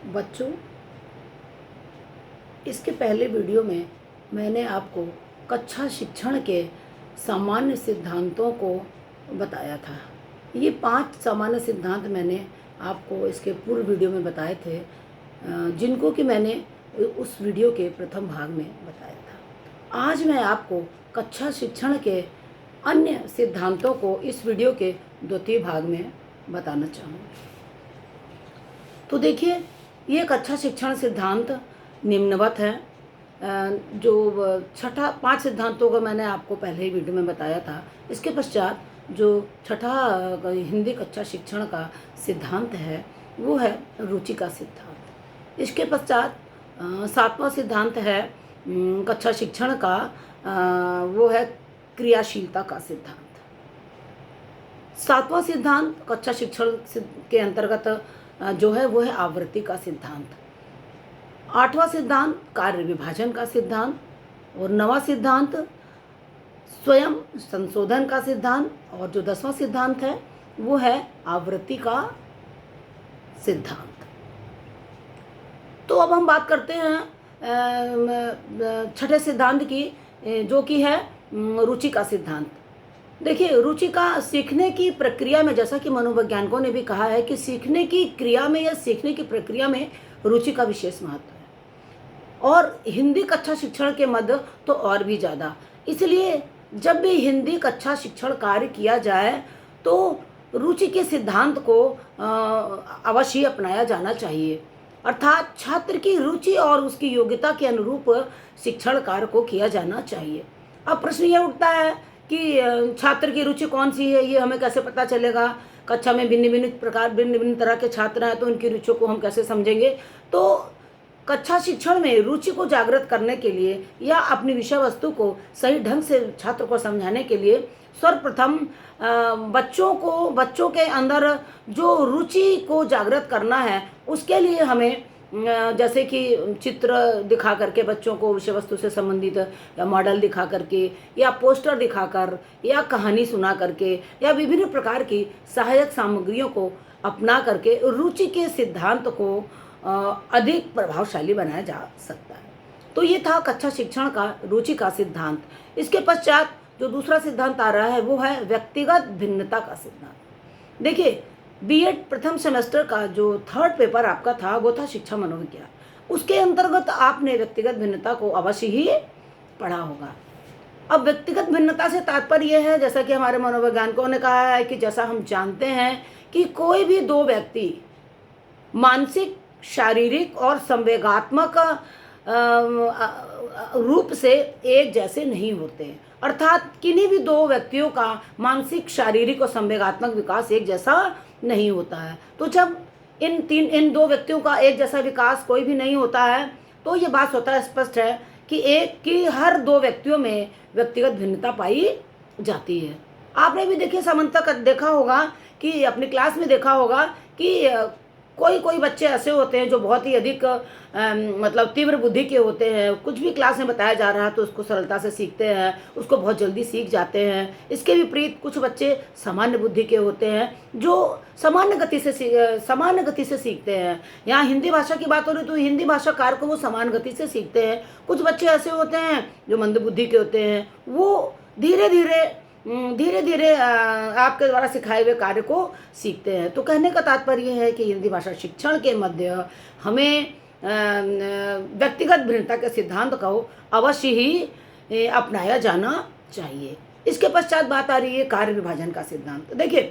बच्चों, इसके पहले वीडियो में मैंने आपको कक्षा शिक्षण के सामान्य सिद्धांतों को बताया था। ये 5 सामान्य सिद्धांत मैंने आपको इसके पूर्व वीडियो में बताए थे, जिनको कि मैंने उस वीडियो के प्रथम भाग में बताया था। आज मैं आपको कक्षा शिक्षण के अन्य सिद्धांतों को इस वीडियो के द्वितीय भाग में बताना चाहूँगी। तो देखिए, ये कक्षा शिक्षण सिद्धांत निम्नवत है। जो 5 सिद्धांतों का मैंने आपको पहले ही वीडियो में बताया था। इसके पश्चात जो छठा हिंदी कक्षा शिक्षण का सिद्धांत है वो है रुचि का सिद्धांत। इसके पश्चात 7वां सिद्धांत है कक्षा शिक्षण का, वो है क्रियाशीलता का सिद्धांत। 7वां सिद्धांत कक्षा शिक्षण के अंतर्गत जो है वो है आवृत्ति का सिद्धांत। 8वां सिद्धांत कार्य विभाजन का सिद्धांत और 9वां सिद्धांत स्वयं संशोधन का सिद्धांत और जो 10वां सिद्धांत है वो है आवृत्ति का सिद्धांत। तो अब हम बात करते हैं छठे सिद्धांत की, जो कि है रुचि का सिद्धांत। देखिए, रुचि का सीखने की प्रक्रिया में, जैसा कि मनोवैज्ञानिकों ने भी कहा है कि सीखने की क्रिया में या सीखने की प्रक्रिया में रुचि का विशेष महत्व है, और हिंदी कक्षा शिक्षण के मध्य तो और भी ज़्यादा। इसलिए जब भी हिंदी कक्षा शिक्षण कार्य किया जाए तो रुचि के सिद्धांत को अवश्य अपनाया जाना चाहिए, अर्थात छात्र की रुचि और उसकी योग्यता के अनुरूप शिक्षण कार्य को किया जाना चाहिए। अब प्रश्न यह उठता है कि छात्र की रुचि कौन सी है, ये हमें कैसे पता चलेगा? कक्षा में भिन्न भिन्न तरह के छात्र हैं, तो उनकी रुचियों को हम कैसे समझेंगे? तो कक्षा शिक्षण में रुचि को जागृत करने के लिए या अपनी विषय वस्तु को सही ढंग से छात्र को समझाने के लिए सर्वप्रथम बच्चों के अंदर जो रुचि को जागृत करना है, उसके लिए हमें जैसे कि चित्र दिखा करके बच्चों को विषय वस्तु से संबंधित, या मॉडल दिखा करके, या पोस्टर दिखाकर, या कहानी सुना करके, या विभिन्न प्रकार की सहायक सामग्रियों को अपना करके रुचि के सिद्धांत को अधिक प्रभावशाली बनाया जा सकता है। तो ये था कक्षा शिक्षण का रुचि का सिद्धांत। इसके पश्चात जो दूसरा सिद्धांत आ रहा है वो है व्यक्तिगत भिन्नता का सिद्धांत। देखिए, बीएड प्रथम सेमेस्टर का जो 3rd पेपर आपका था वो था शिक्षा मनोविज्ञान। उसके अंतर्गत आपने व्यक्तिगत भिन्नता को अवश्य ही पढ़ा होगा। अब व्यक्तिगत भिन्नता से तात्पर्य यह है, जैसा कि हमारे मनोवैज्ञानिकों ने कहा है, कि जैसा हम जानते हैं कि कोई भी 2 व्यक्ति मानसिक, शारीरिक और संवेगात्मक रूप से एक जैसे नहीं होते, अर्थात किन्हीं भी 2 व्यक्तियों का मानसिक, शारीरिक और संवेगात्मक विकास एक जैसा नहीं होता है। तो जब इन 2 व्यक्तियों का एक जैसा विकास कोई भी नहीं होता है, तो ये बात स्वतः स्पष्ट है कि हर 2 व्यक्तियों में व्यक्तिगत भिन्नता पाई जाती है। आपने भी देखिए, सामान्यतः देखा होगा कि अपनी क्लास में देखा होगा कि कोई बच्चे ऐसे होते हैं जो बहुत ही अधिक मतलब तीव्र बुद्धि के होते हैं। कुछ भी क्लास में बताया जा रहा है तो उसको सरलता से सीखते हैं, उसको बहुत जल्दी सीख जाते हैं। इसके विपरीत कुछ बच्चे सामान्य बुद्धि के होते हैं जो सामान्य गति से सीखते हैं। यहाँ हिंदी भाषा की बात हो रही तो हिंदी भाषा कार्य को वो समान गति से सीखते हैं। कुछ बच्चे ऐसे होते हैं जो मंद बुद्धि के होते हैं, वो धीरे धीरे आपके द्वारा सिखाए हुए कार्य को सीखते हैं। तो कहने का तात्पर्य है कि हिंदी भाषा शिक्षण के मध्य हमें व्यक्तिगत भिन्नता के सिद्धांत को अवश्य ही अपनाया जाना चाहिए। इसके पश्चात बात आ रही है कार्य विभाजन का सिद्धांत। देखिए,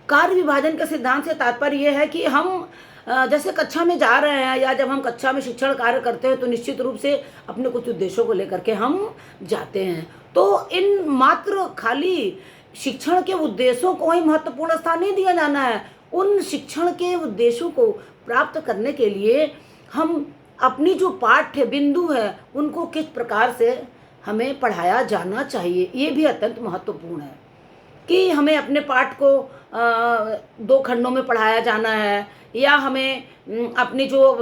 कार्य विभाजन के सिद्धांत से तात्पर्य यह है कि हम जैसे कक्षा में जा रहे हैं, या जब हम कक्षा में शिक्षण कार्य करते हैं तो निश्चित रूप से अपने कुछ उद्देश्यों को लेकर के हम जाते हैं। तो इन मात्र खाली शिक्षण के उद्देश्यों को ही महत्वपूर्ण स्थान नहीं दिया जाना है। उन शिक्षण के उद्देश्यों को प्राप्त करने के लिए हम अपनी जो पाठ्य बिंदु है उनको किस प्रकार से हमें पढ़ाया जाना चाहिए, ये भी अत्यंत महत्वपूर्ण है। कि हमें अपने पाठ को 2 खंडों में पढ़ाया जाना है, या हमें अपनी जो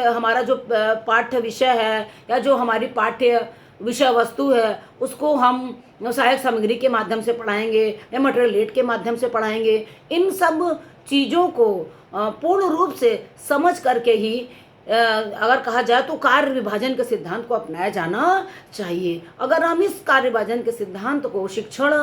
हमारा जो पाठ्य विषय है, या जो हमारी पाठ्य विषय वस्तु है, उसको हम सहायक सामग्री के माध्यम से पढ़ाएंगे या मटेरियल एड के माध्यम से पढ़ाएंगे। इन सब चीज़ों को पूर्ण रूप से समझ करके ही अगर कहा जाए तो कार्य विभाजन के सिद्धांत को अपनाया जाना चाहिए। अगर हम इस कार्य विभाजन के सिद्धांत को शिक्षण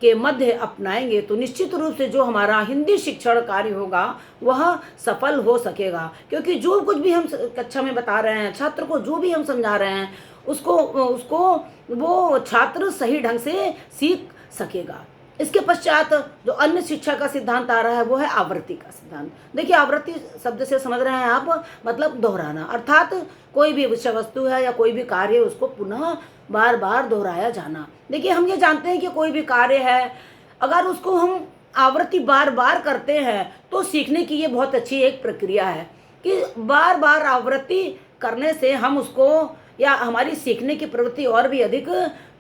के मध्य अपनाएंगे तो निश्चित रूप से जो हमारा हिंदी शिक्षण कार्य होगा वह सफल हो सकेगा, क्योंकि जो कुछ भी हम कक्षा में बता रहे हैं, छात्र को जो भी हम समझा रहे हैं, उसको वो छात्र सही ढंग से सीख सकेगा। इसके पश्चात जो अन्य शिक्षा का सिद्धांत आ रहा है वो है आवृत्ति का सिद्धांत। देखिए, आवृत्ति शब्द से समझ रहे हैं आप, मतलब दोहराना, अर्थात कोई भी विषय वस्तु है या कोई भी कार्य उसको पुनः बार बार दोहराया जाना। देखिए, हम ये जानते हैं कि कोई भी कार्य है, अगर उसको हम आवृत्ति बार बार करते हैं तो सीखने की ये बहुत अच्छी एक प्रक्रिया है कि बार बार आवृत्ति करने से हम उसको, या हमारी सीखने की प्रवृत्ति और भी अधिक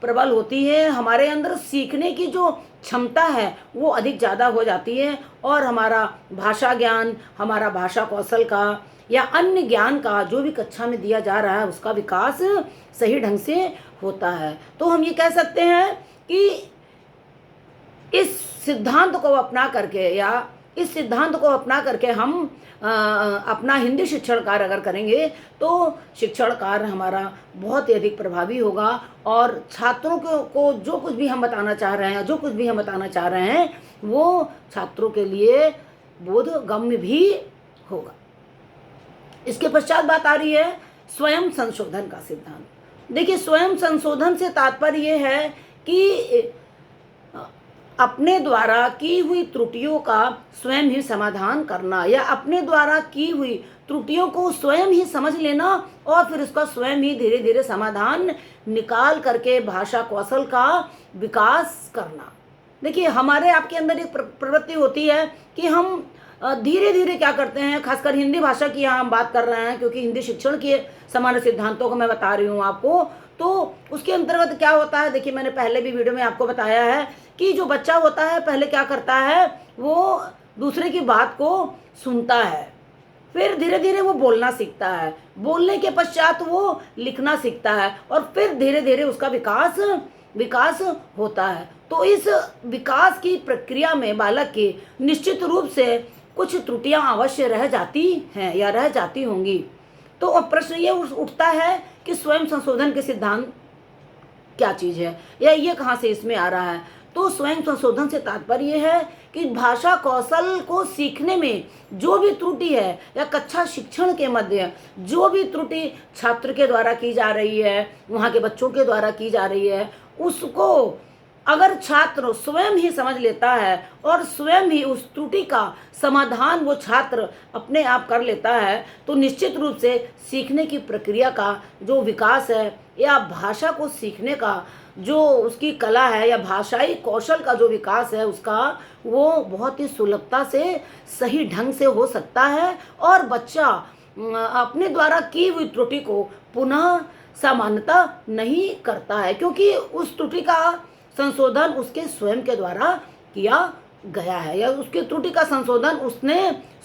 प्रबल होती है, हमारे अंदर सीखने की जो क्षमता है वो अधिक ज़्यादा हो जाती है, और हमारा भाषा ज्ञान, हमारा भाषा कौशल का या अन्य ज्ञान का जो भी कक्षा में दिया जा रहा है उसका विकास सही ढंग से होता है। तो हम ये कह सकते हैं कि इस सिद्धांत को अपना करके, या इस सिद्धांत को अपना करके हम अपना हिंदी शिक्षण कार्य अगर करेंगे तो शिक्षण कार्य हमारा बहुत ही अधिक प्रभावी होगा, और छात्रों को जो कुछ भी हम बताना चाह रहे हैं, जो कुछ भी हम बताना चाह रहे हैं वो छात्रों के लिए बोधगम्य भी होगा। इसके पश्चात बात आ रही है स्वयं संशोधन का सिद्धांत। देखिए, स्वयं संशोधन से तात्पर्य ये है कि अपने द्वारा की हुई त्रुटियों का स्वयं ही समाधान करना, या अपने द्वारा की हुई त्रुटियों को स्वयं ही समझ लेना और फिर उसका स्वयं ही धीरे धीरे समाधान निकाल करके भाषा कौशल का विकास करना। देखिए, हमारे आपके अंदर एक प्रवृत्ति होती है कि हम धीरे धीरे क्या करते हैं, खासकर हिंदी भाषा की यहाँ हम बात कर रहे हैं क्योंकि हिंदी शिक्षण के सामान्य सिद्धांतों को मैं बता रही हूँ आपको, तो उसके अंतर्गत क्या होता है। देखिए, मैंने पहले भी वीडियो में आपको बताया है कि जो बच्चा होता है पहले क्या करता है, वो दूसरे की बात को सुनता है, फिर धीरे धीरे वो बोलना सीखता है, बोलने के पश्चात वो लिखना सीखता है, और फिर धीरे धीरे उसका विकास होता है। तो इस विकास की प्रक्रिया में बालक की निश्चित रूप से कुछ त्रुटियां अवश्य रह जाती हैं या रह जाती होंगी। तो अब प्रश्न ये उठता है कि स्वयं संशोधन के सिद्धांत क्या चीज़ है, या ये कहाँ से इसमें आ रहा है। तो स्वयं संशोधन से तात्पर्य ये है कि भाषा कौशल को सीखने में जो भी त्रुटि है, या कक्षा शिक्षण के मध्य जो भी त्रुटि छात्र के द्वारा की जा रही है, वहाँ के बच्चों के द्वारा की जा रही है, उसको अगर छात्र स्वयं ही समझ लेता है और स्वयं ही उस त्रुटि का समाधान वो छात्र अपने आप कर लेता है, तो निश्चित रूप से सीखने की प्रक्रिया का जो विकास है, या भाषा को सीखने का जो उसकी कला है, या भाषाई कौशल का जो विकास है उसका, वो बहुत ही सुलभता से सही ढंग से हो सकता है, और बच्चा अपने द्वारा की हुई त्रुटि को पुनः सामान्यता नहीं करता है, क्योंकि उस त्रुटि का संशोधन उसके स्वयं के द्वारा किया गया है, या उसकी त्रुटि का संशोधन उसने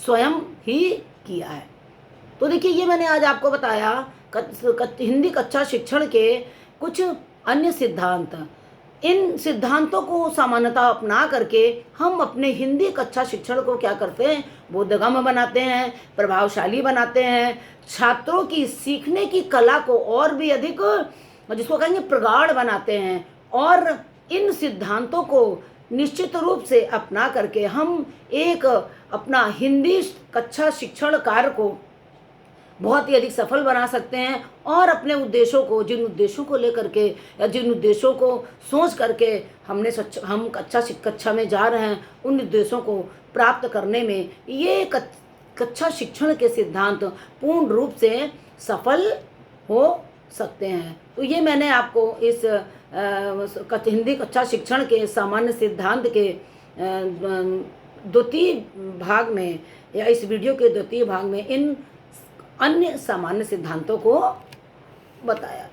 स्वयं ही किया है। तो देखिए, ये मैंने आज आपको बताया हिंदी कक्षा शिक्षण के कुछ अन्य सिद्धांत। इन सिद्धांतों को सामान्यतः अपना करके हम अपने हिंदी कक्षा शिक्षण को क्या करते हैं, बोधगम्य बनाते हैं, प्रभावशाली बनाते हैं, छात्रों की सीखने की कला को और भी अधिक, जिसको कहेंगे, प्रगाढ़ बनाते हैं, और इन सिद्धांतों को निश्चित रूप से अपना करके हम एक अपना हिंदी कक्षा शिक्षण कार्य को बहुत ही अधिक सफल बना सकते हैं, और अपने उद्देश्यों को, जिन उद्देश्यों को लेकर के या जिन उद्देश्यों को सोच करके हम कक्षा में जा रहे हैं, उन उद्देश्यों को प्राप्त करने में ये कक्षा शिक्षण के सिद्धांत पूर्ण रूप से सफल हो सकते हैं। तो ये मैंने आपको इस हिंदी कक्षा शिक्षण के सामान्य सिद्धांत के द्वितीय भाग में, या इस वीडियो के द्वितीय भाग में इन अन्य सामान्य सिद्धांतों को बताया।